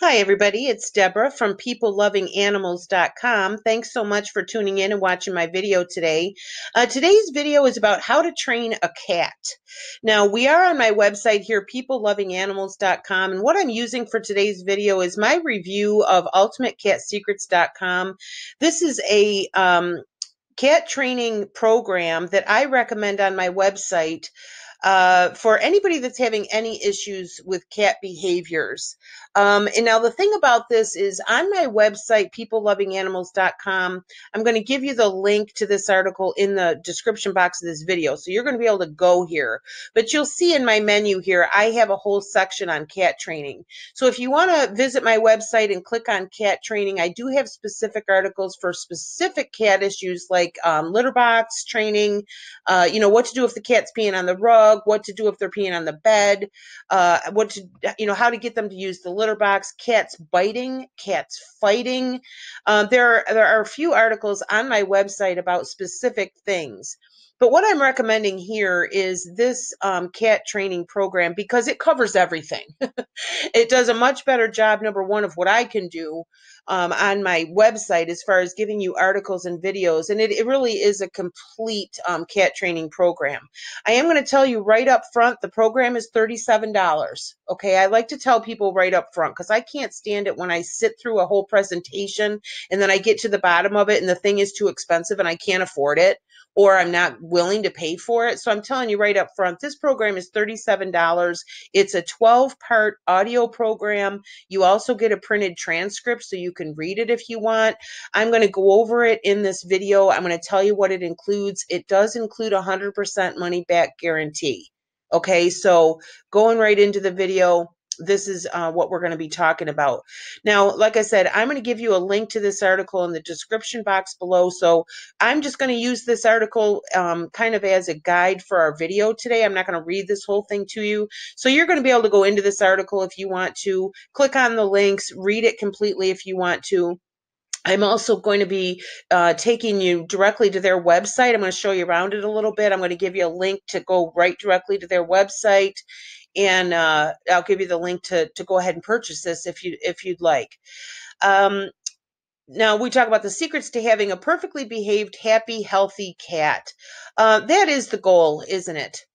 Hi, everybody. It's Deborah from PeopleLovingAnimals.com. Thanks so much for tuning in and watching my video today. Today's video is about how to train a cat. Now, we are on my website here, PeopleLovingAnimals.com, and what I'm using for today's video is my review of UltimateCatSecrets.com. This is a cat training program that I recommend on my website for anybody that's having any issues with cat behaviors. And now the thing about this is on my website, peoplelovinganimals.com, I'm going to give you the link to this article in the description box of this video. So you're going to be able to go here. But you'll see in my menu here, I have a whole section on cat training. So if you want to visit my website and click on cat training, I do have specific articles for specific cat issues like litter box training, what to do if the cat's peeing on the rug, what to do if they're peeing on the bed, how to get them to use the litter box, cats biting, cats fighting. There are a few articles on my website about specific things. But what I'm recommending here is this cat training program because it covers everything. It does a much better job, number one, of what I can do on my website as far as giving you articles and videos. And it really is a complete cat training program. I am going to tell you right up front, the program is $37. Okay, I like to tell people right up front because I can't stand it when I sit through a whole presentation and then I get to the bottom of it and the thing is too expensive and I can't afford it, or I'm not willing to pay for it. So I'm telling you right up front, this program is $37. It's a 12-part audio program. You also get a printed transcript so you can read it if you want. I'm going to go over it in this video. I'm going to tell you what it includes. It does include 100% money back guarantee. Okay, so going right into the video, this is what we're going to be talking about. Now, like I said, I'm going to give you a link to this article in the description box below. So I'm just going to use this article kind of as a guide for our video today. I'm not going to read this whole thing to you. So you're going to be able to go into this article if you want to, click on the links, read it completely if you want to. I'm also going to be taking you directly to their website. I'm going to show you around it a little bit. I'm going to give you a link to go right directly to their website, and I'll give you the link to go ahead and purchase this if you'd like. Now we talk about the secrets to having a perfectly behaved, happy, healthy cat. That is the goal, isn't it?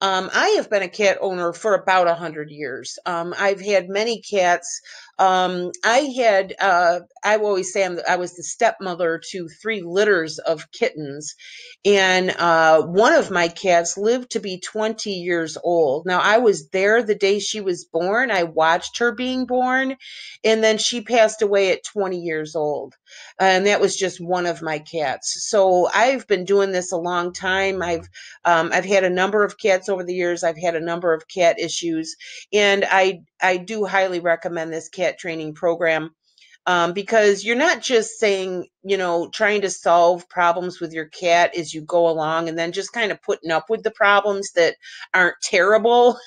I have been a cat owner for about 100 years. I've had many cats. I always say I was the stepmother to 3 litters of kittens. And one of my cats lived to be 20 years old. Now, I was there the day she was born. I watched her being born. And then she passed away at 20 years old. And that was just one of my cats. So I've been doing this a long time. I've had a number of cats over the years. I've had a number of cat issues, and I do highly recommend this cat training program because you're not just saying, trying to solve problems with your cat as you go along and then just kind of putting up with the problems that aren't terrible.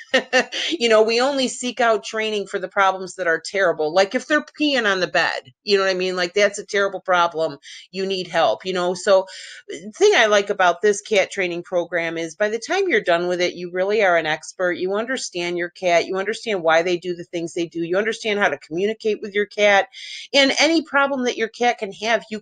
We only seek out training for the problems that are terrible. Like if they're peeing on the bed, you know what I mean? Like that's a terrible problem. You need help. So the thing I like about this cat training program is by the time you're done with it, you really are an expert. You understand your cat. You understand why they do the things they do. You understand how to communicate with your cat, and any problem that your cat can have, you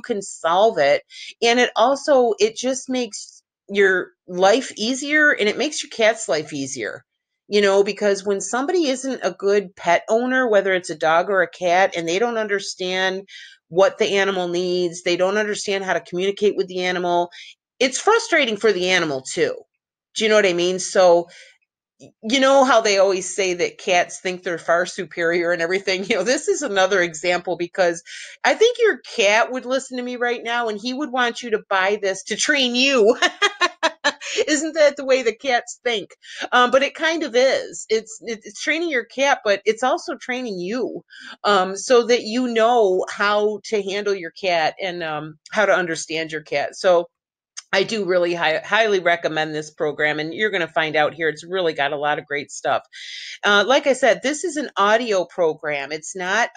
can solve it. And it just makes your life easier, and it makes your cat's life easier. Because when somebody isn't a good pet owner, whether it's a dog or a cat, and they don't understand what the animal needs, they don't understand how to communicate with the animal, it's frustrating for the animal too. Do you know what I mean? So you know how they always say that cats think they're far superior and everything. This is another example because I think your cat would listen to me right now and he would want you to buy this to train you. Isn't that the way the cats think? But it kind of is. It's training your cat, but it's also training you, so that you know how to handle your cat and how to understand your cat. So I do really highly recommend this program, and you're going to find out here. It's really got a lot of great stuff. Like I said, this is an audio program. It's not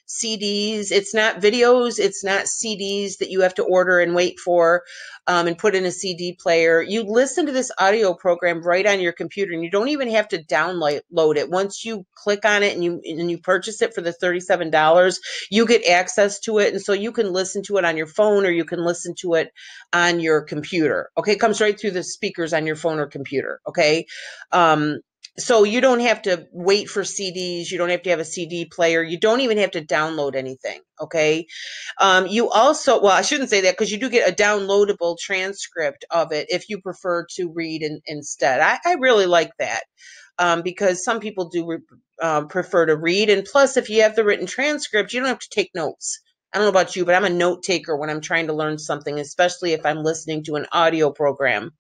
CDs, it's not videos, it's not CDs that you have to order and wait for and put in a CD player. You listen to this audio program right on your computer, and you don't even have to download it. Once you click on it and you purchase it for the $37, you get access to it, and so you can listen to it on your phone or you can listen to it on your computer. Okay, it comes right through the speakers on your phone or computer. Okay. So you don't have to wait for CDs. You don't have to have a CD player. You don't even have to download anything. Okay. You also, well, I shouldn't say that because you do get a downloadable transcript of it if you prefer to read instead. I really like that because some people do prefer to read. And plus, if you have the written transcript, you don't have to take notes. I don't know about you, but I'm a note taker when I'm trying to learn something, especially if I'm listening to an audio program.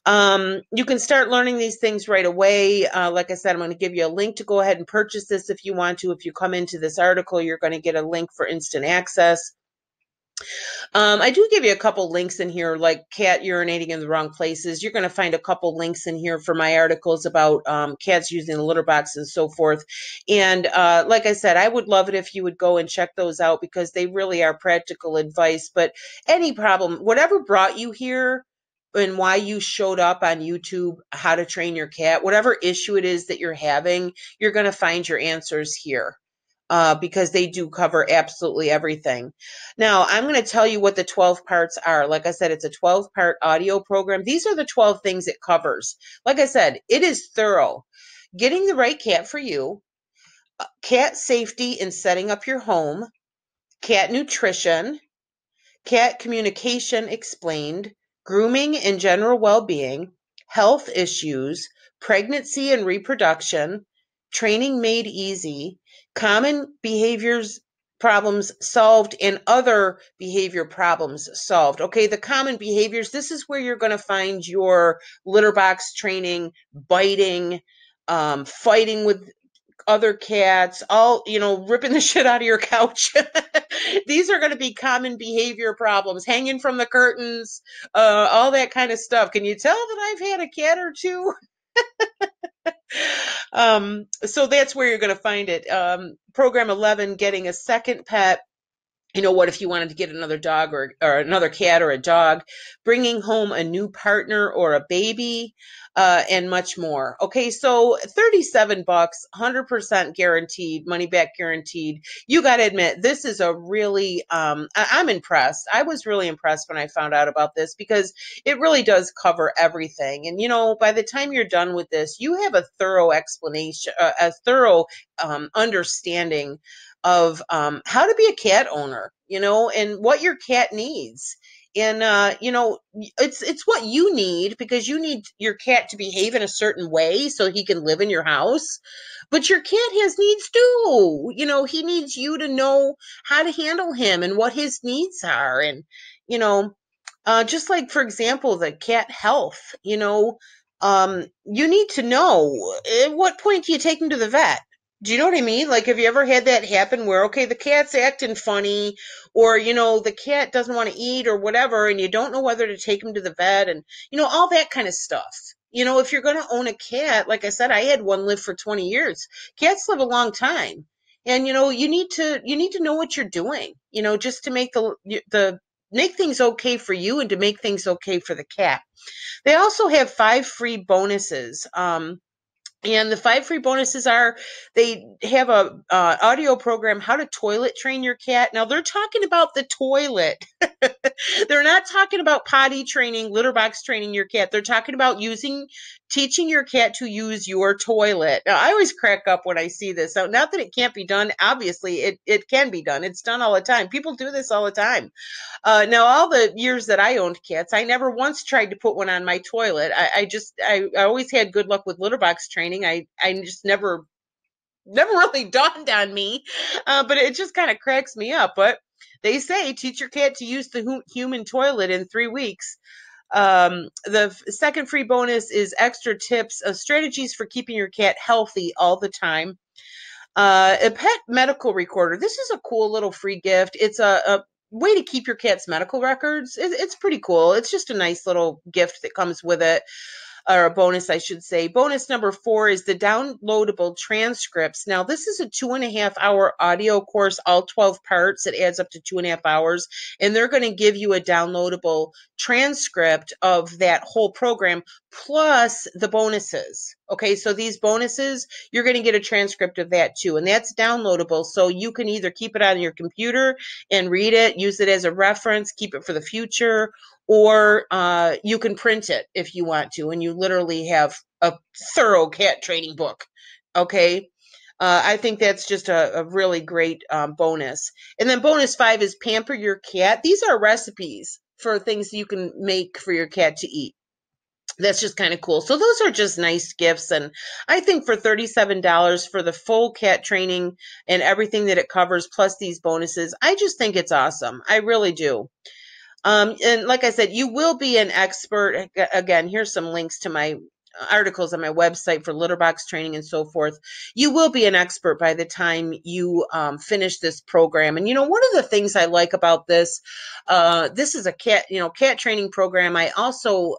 You can start learning these things right away. Like I said, I'm going to give you a link to go ahead and purchase this if you want to. If you come into this article, you're going to get a link for instant access. I do give you a couple links in here, like cat urinating in the wrong places. You're going to find a couple links in here for my articles about cats using the litter box and so forth. And like I said, I would love it if you would go and check those out because they really are practical advice. But any problem, whatever brought you here, and why you showed up on YouTube, how to train your cat, whatever issue it is that you're having, you're going to find your answers here because they do cover absolutely everything. Now, I'm going to tell you what the 12 parts are. Like I said, it's a 12-part audio program. These are the 12 things it covers. Like I said, it is thorough. Getting the right cat for you, cat safety in setting up your home, cat nutrition, cat communication explained, grooming and general well-being, health issues, pregnancy and reproduction, training made easy, common behaviors problems solved, and other behavior problems solved. Okay, the common behaviors, this is where you're going to find your litter box training, biting, fighting with other cats, all, ripping the shit out of your couch. These are going to be common behavior problems, hanging from the curtains, all that kind of stuff. Can you tell that I've had a cat or two? So that's where you're going to find it. Program 11, getting a second pet. What if you wanted to get another dog or another cat or a dog, bringing home a new partner or a baby, and much more. Okay, so 37 bucks, 100% guaranteed, money back guaranteed. You got to admit, this is a really, I'm impressed. I was really impressed when I found out about this because it really does cover everything. And, by the time you're done with this, you have a thorough explanation, a thorough understanding of how to be a cat owner, and what your cat needs. And it's what you need because you need your cat to behave in a certain way so he can live in your house. But your cat has needs too. He needs you to know how to handle him and what his needs are. And you know, just like for example, the cat health. You need to know at what point do you take him to the vet. Do you know what I mean? Like, have you ever had that happen where, okay, the cat's acting funny, or, the cat doesn't want to eat or whatever, and you don't know whether to take him to the vet and, all that kind of stuff. If you're going to own a cat, like I said, I had one live for 20 years. Cats live a long time. And, you need to know what you're doing, just to make things okay for you and to make things okay for the cat. They also have 5 free bonuses. And the 5 free bonuses are they have a audio program, how to toilet train your cat. Now they're talking about the toilet. They're not talking about potty training, litter box training your cat. They're talking about teaching your cat to use your toilet. Now, I always crack up when I see this. So not that it can't be done. Obviously, it can be done. It's done all the time. People do this all the time. Now, all the years that I owned cats, I never once tried to put one on my toilet. I always had good luck with litter box training. I just never really dawned on me, but it just kind of cracks me up. But they say teach your cat to use the human toilet in 3 weeks. The second free bonus is extra tips, strategies for keeping your cat healthy all the time. A pet medical recorder. This is a cool little free gift. It's a way to keep your cat's medical records. It's pretty cool. It's just a nice little gift that comes with it, or a bonus, I should say. Bonus number 4 is the downloadable transcripts. Now, this is a 2.5 hour audio course, all 12 parts. It adds up to 2.5 hours, and they're going to give you a downloadable transcript of that whole program plus the bonuses. Okay, so these bonuses, you're going to get a transcript of that too, and that's downloadable. So you can either keep it on your computer and read it, use it as a reference, keep it for the future, or you can print it if you want to, and you literally have a thorough cat training book. Okay. I think that's just a really great bonus. And then bonus 5 is Pamper Your Cat. These are recipes for things you can make for your cat to eat. That's just kind of cool. So those are just nice gifts. And I think for $37 for the full cat training and everything that it covers, plus these bonuses, I just think it's awesome. I really do. And like I said, you will be an expert. Again, here's some links to my articles on my website for litter box training and so forth. You will be an expert by the time you finish this program. And, one of the things I like about this, this is a cat training program. I also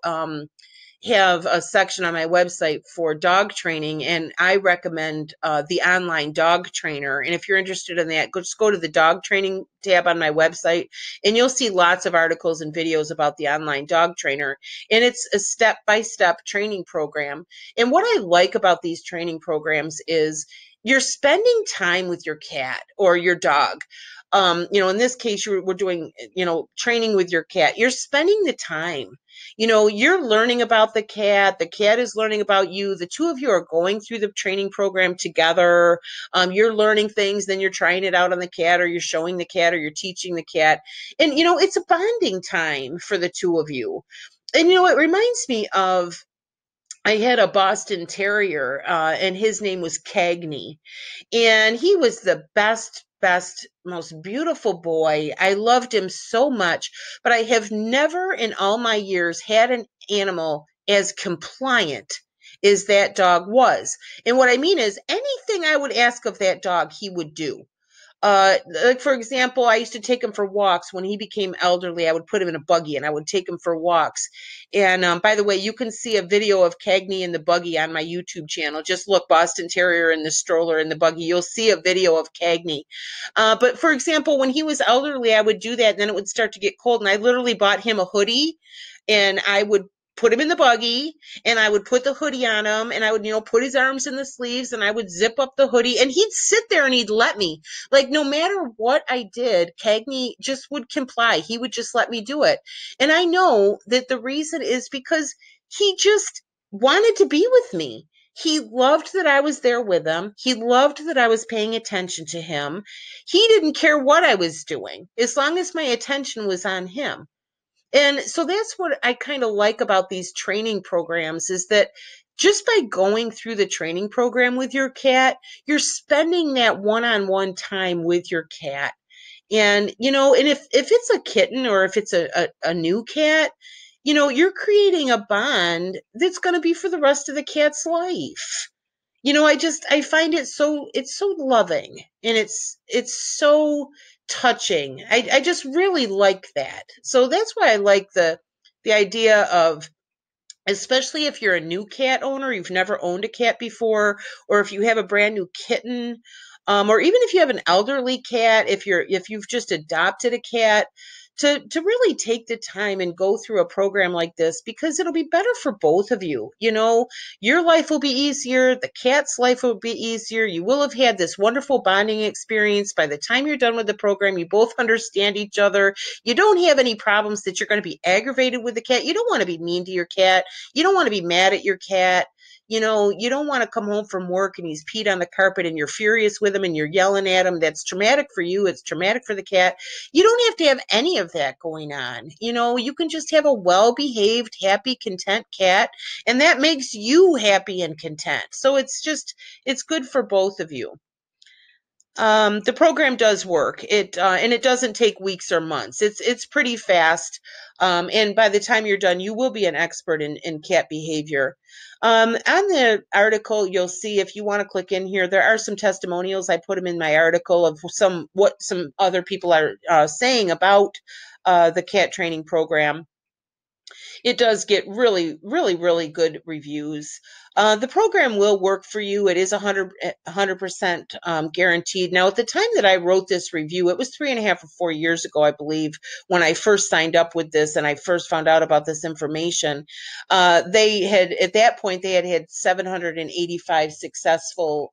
have a section on my website for dog training, and I recommend the online dog trainer. And if you're interested in that, just go to the dog training tab on my website, and you'll see lots of articles and videos about the online dog trainer. And it's a step-by-step training program. And what I like about these training programs is you're spending time with your cat or your dog. In this case, we're doing, training with your cat. You're spending the time. You're learning about the cat is learning about you. The two of you are going through the training program together. You're learning things, then you're trying it out on the cat, or you're showing the cat, or you're teaching the cat. And, it's a bonding time for the two of you. And, it reminds me of, I had a Boston Terrier, and his name was Cagney. And he was the best, most beautiful boy. I loved him so much, but I have never in all my years had an animal as compliant as that dog was. And what I mean is, anything I would ask of that dog, he would do. Like for example, I used to take him for walks. When he became elderly, I would put him in a buggy and I would take him for walks. And by the way, you can see a video of Cagney in the buggy on my YouTube channel. Just look Boston Terrier in the stroller in the buggy. You'll see a video of Cagney. But for example, when he was elderly, I would do that, and then it would start to get cold, and I literally bought him a hoodie, and I would put him in the buggy, and I would put the hoodie on him, and I would, put his arms in the sleeves, and I would zip up the hoodie, and he'd sit there and he'd let me. Like, no matter what I did, Cagney just would comply. He would just let me do it. And I know that the reason is because he just wanted to be with me. He loved that I was there with him. He loved that I was paying attention to him. He didn't care what I was doing, as long as my attention was on him. And so that's what I kind of like about these training programs, is that just by going through the training program with your cat, you're spending that one-on-one time with your cat. And, and if it's a kitten, or if it's a new cat, you're creating a bond that's going to be for the rest of the cat's life. I find it's so loving, and it's so touching. I just really like that. So that's why I like the idea of, especially if you're a new cat owner, you've never owned a cat before, or if you have a brand new kitten, or even if you have an elderly cat, if you've just adopted a cat, to really take the time and go through a program like this, because it'll be better for both of you. Your life will be easier, the cat's life will be easier. You will have had this wonderful bonding experience. By the time you're done with the program, you both understand each other. You don't have any problems that you're going to be aggravated with the cat. You don't want to be mean to your cat. You don't want to be mad at your cat. You don't want to come home from work and he's peed on the carpet and you're furious with him and you're yelling at him. That's traumatic for you. It's traumatic for the cat. You don't have to have any of that going on. You can just have a well-behaved, happy, content cat, and that makes you happy and content. So it's good for both of you. The program does work. And it doesn't take weeks or months. It's pretty fast. And by the time you're done, you will be an expert in cat behavior. On the article, you'll see if you want to click in here, there are some testimonials. I put them in my article of what some other people are saying about the cat training program. It does get really, really, really good reviews. The program will work for you. It is 100% guaranteed. Now, at the time that I wrote this review, it was 3.5 or 4 years ago, I believe, when I first signed up with this and I first found out about this information. They had, at that point, they had 785 successful,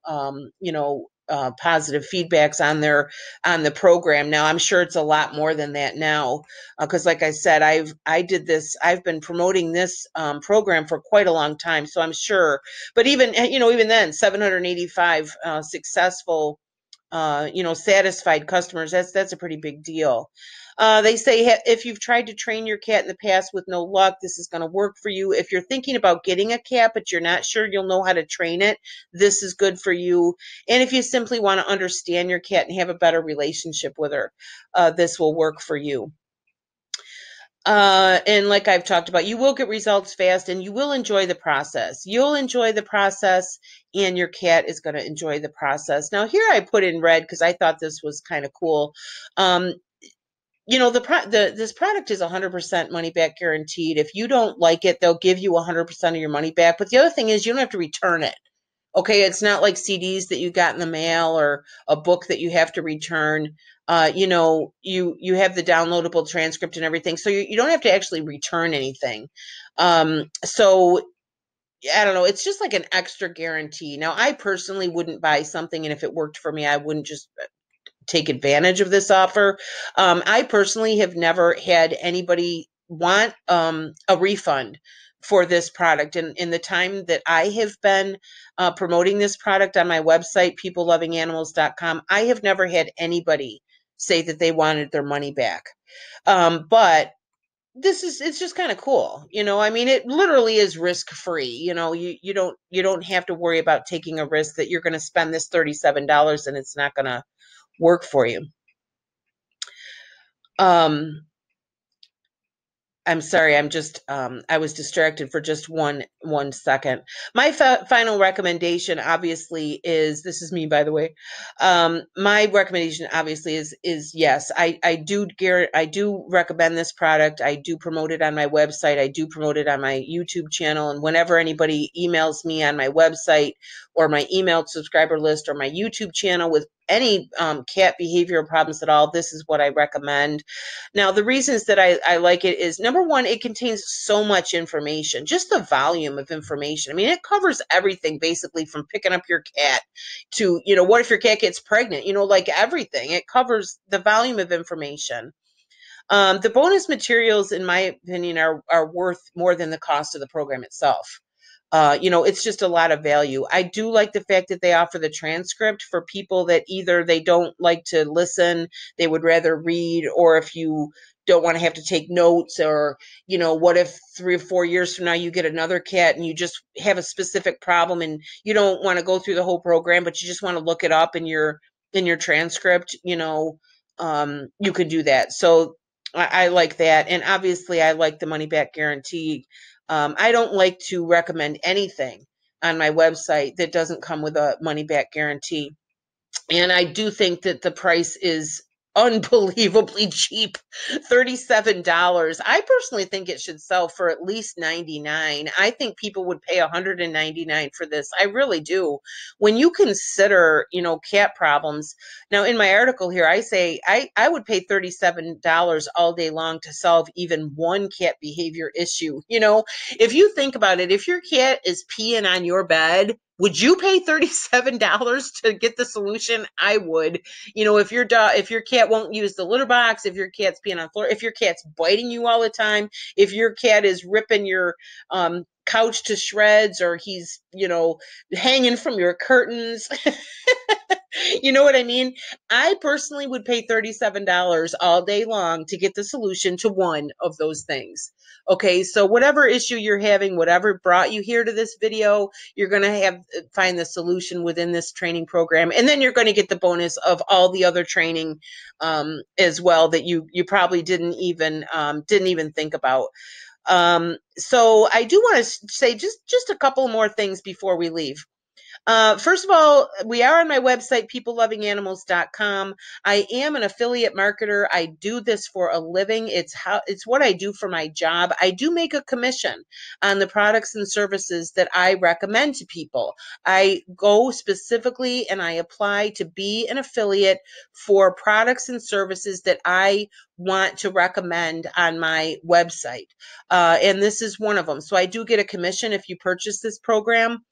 positive feedbacks on the program. Now, I'm sure it's a lot more than that now, because like I said, I've been promoting this program for quite a long time, so I'm sure. But even then, 785 successful, satisfied customers. That's a pretty big deal. They say if you've tried to train your cat in the past with no luck, this is going to work for you. If you're thinking about getting a cat, but you're not sure you'll know how to train it, this is good for you. And if you simply want to understand your cat and have a better relationship with her, this will work for you. And like I've talked about, you will get results fast and you will enjoy the process. You'll enjoy the process and your cat is going to enjoy the process. Now, here I put in red because I thought this was kind of cool. This product is 100% money back guaranteed. If you don't like it, they'll give you 100% of your money back. But the other thing is you don't have to return it. Okay, it's not like CDs that you got in the mail or a book that you have to return. You have the downloadable transcript and everything, so you don't have to actually return anything. So I don't know, it's just like an extra guarantee. Now, I personally wouldn't buy something, and if it worked for me, I wouldn't just take advantage of this offer. I personally have never had anybody want a refund for this product. And in the time that I have been promoting this product on my website, peoplelovinganimals.com, I have never had anybody say that they wanted their money back. But it's just kind of cool. I mean, it literally is risk free. You don't have to worry about taking a risk that you're going to spend this $37 and it's not going to work for you. I'm sorry, I was distracted for just one second. My final recommendation, obviously, this is me, by the way. My recommendation, obviously, is yes, I do recommend this product. I do promote it on my website. I do promote it on my YouTube channel. And whenever anybody emails me on my website or my emailed subscriber list or my YouTube channel with any cat behavioral problems at all, this is what I recommend. Now, the reasons that I like it is, number one, it contains so much information, just the volume of information. I mean, it covers everything basically from picking up your cat to, what if your cat gets pregnant, like everything. It covers the volume of information. The bonus materials, in my opinion, are worth more than the cost of the program itself. It's just a lot of value. I do like the fact that they offer the transcript for people that either they don't like to listen, they would rather read, or if you don't want to have to take notes, or, what if 3 or 4 years from now you get another cat and you just have a specific problem and you don't want to go through the whole program, but you just want to look it up in your transcript, you could do that. So I like that. And obviously I like the money back guarantee. I don't like to recommend anything on my website that doesn't come with a money back guarantee. And I do think that the price is unbelievably cheap, $37. I personally think it should sell for at least $99. I think people would pay $199 for this. I really do. When you consider, cat problems. Now, in my article here, I say I would pay $37 all day long to solve even one cat behavior issue. If you think about it, if your cat is peeing on your bed, would you pay $37 to get the solution? I would. If your cat won't use the litter box, if your cat's peeing on the floor, if your cat's biting you all the time, if your cat is ripping your couch to shreds, or he's, hanging from your curtains. You know what I mean? I personally would pay $37 all day long to get the solution to one of those things. Okay, so whatever issue you're having, whatever brought you here to this video, you're going to have find the solution within this training program, and then you're going to get the bonus of all the other training as well that you probably didn't even think about. So I do want to say just a couple more things before we leave. First of all, we are on my website, peoplelovinganimals.com. I am an affiliate marketer. I do this for a living. It's what I do for my job. I do make a commission on the products and services that I recommend to people. I go specifically and I apply to be an affiliate for products and services that I want to recommend on my website. And this is one of them. So I do get a commission if you purchase this program.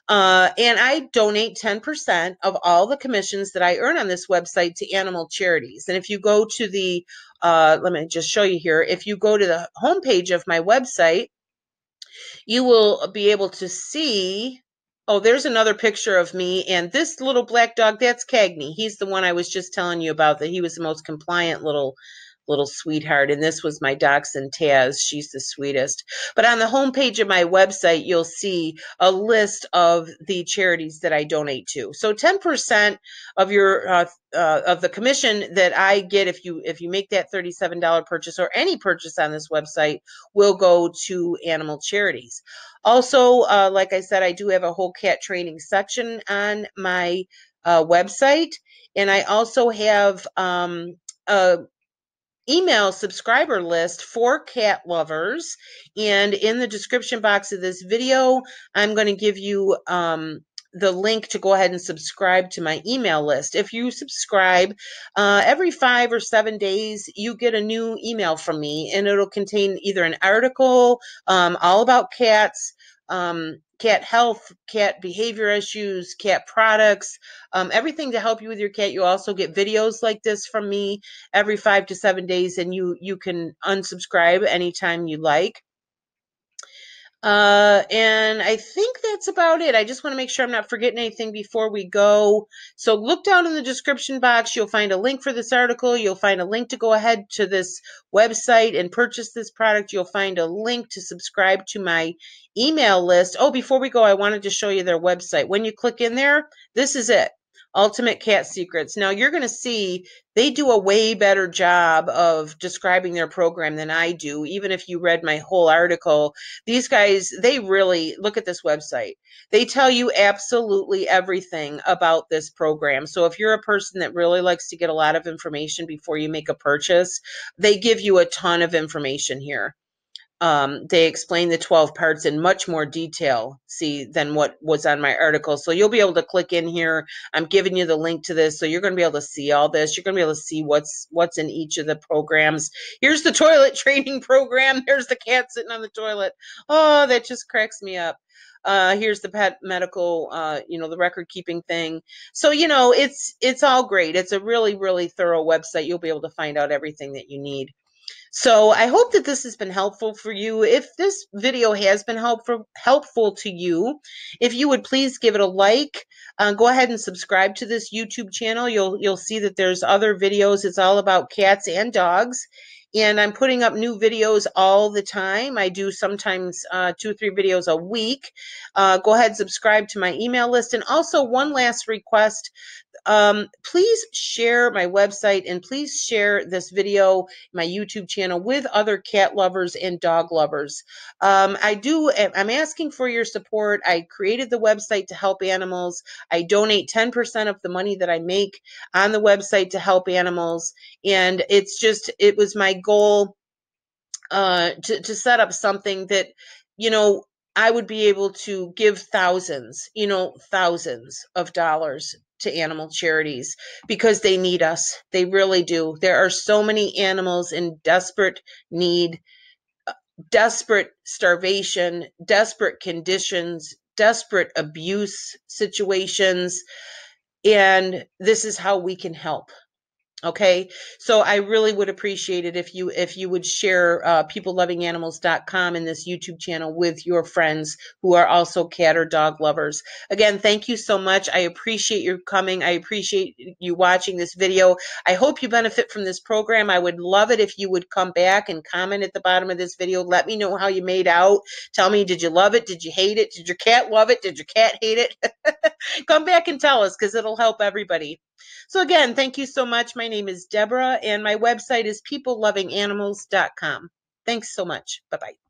And I donate 10% of all the commissions that I earn on this website to animal charities. And if you go to let me just show you here. If you go to the homepage of my website, you will be able to see. Oh, there's another picture of me. And this little black dog, that's Cagney. He's the one I was just telling you about, that he was the most compliant little sweetheart. And this was my dachshund Taz. She's the sweetest. But on the homepage of my website, you'll see a list of the charities that I donate to. So 10% of your of the commission that I get if you make that $37 purchase or any purchase on this website will go to animal charities. Also, like I said, I do have a whole cat training section on my website, and I also have a email subscriber list for cat lovers. And in the description box of this video, I'm going to give you the link to go ahead and subscribe to my email list. If you subscribe, every 5 or 7 days, you get a new email from me, and it'll contain either an article all about cats, cat health, cat behavior issues, cat products, everything to help you with your cat. You also get videos like this from me every 5 to 7 days, and you can unsubscribe anytime you like. And I think that's about it. I just want to make sure I'm not forgetting anything before we go. So look down in the description box. You'll find a link for this article. You'll find a link to go ahead to this website and purchase this product. You'll find a link to subscribe to my email list. Oh, before we go, I wanted to show you their website. When you click in there, this is it. Ultimate Cat Secrets. Now you're going to see they do a way better job of describing their program than I do. Even if you read my whole article, these guys, they really look at this website. They tell you absolutely everything about this program. So if you're a person that really likes to get a lot of information before you make a purchase, they give you a ton of information here. They explain the 12 parts in much more detail, than what was on my article. So you'll be able to click in here. I'm giving you the link to this, so you're going to be able to see all this. You're going to be able to see what's in each of the programs. Here's the toilet training program. There's the cat sitting on the toilet. Oh, that just cracks me up. Here's the pet medical, the record keeping thing. So, it's all great. It's a really, really thorough website. You'll be able to find out everything that you need. So I hope that this has been helpful for you. If this video has been helpful to you, if you would please give it a like, go ahead and subscribe to this YouTube channel. You'll see that there's other videos. It's all about cats and dogs. And I'm putting up new videos all the time. I do sometimes 2 or 3 videos a week. Go ahead, subscribe to my email list. And also one last request. Please share my website and please share this video, my YouTube channel, with other cat lovers and dog lovers. I'm asking for your support. I created the website to help animals. I donate 10% of the money that I make on the website to help animals. And it was my goal to set up something that, I would be able to give thousands of dollars to animal charities because they need us. They really do. There are so many animals in desperate need, desperate starvation, desperate conditions, desperate abuse situations. And this is how we can help. Okay, so I really would appreciate it if you would share peoplelovinganimals.com and this YouTube channel with your friends who are also cat or dog lovers. Again, thank you so much. I appreciate your coming. I appreciate you watching this video. I hope you benefit from this program. I would love it if you would come back and comment at the bottom of this video. Let me know how you made out. Tell me, did you love it? Did you hate it? Did your cat love it? Did your cat hate it? Come back and tell us, because it'll help everybody. So again, thank you so much. My name is Deborah, and my website is peoplelovinganimals.com. Thanks so much. Bye-bye.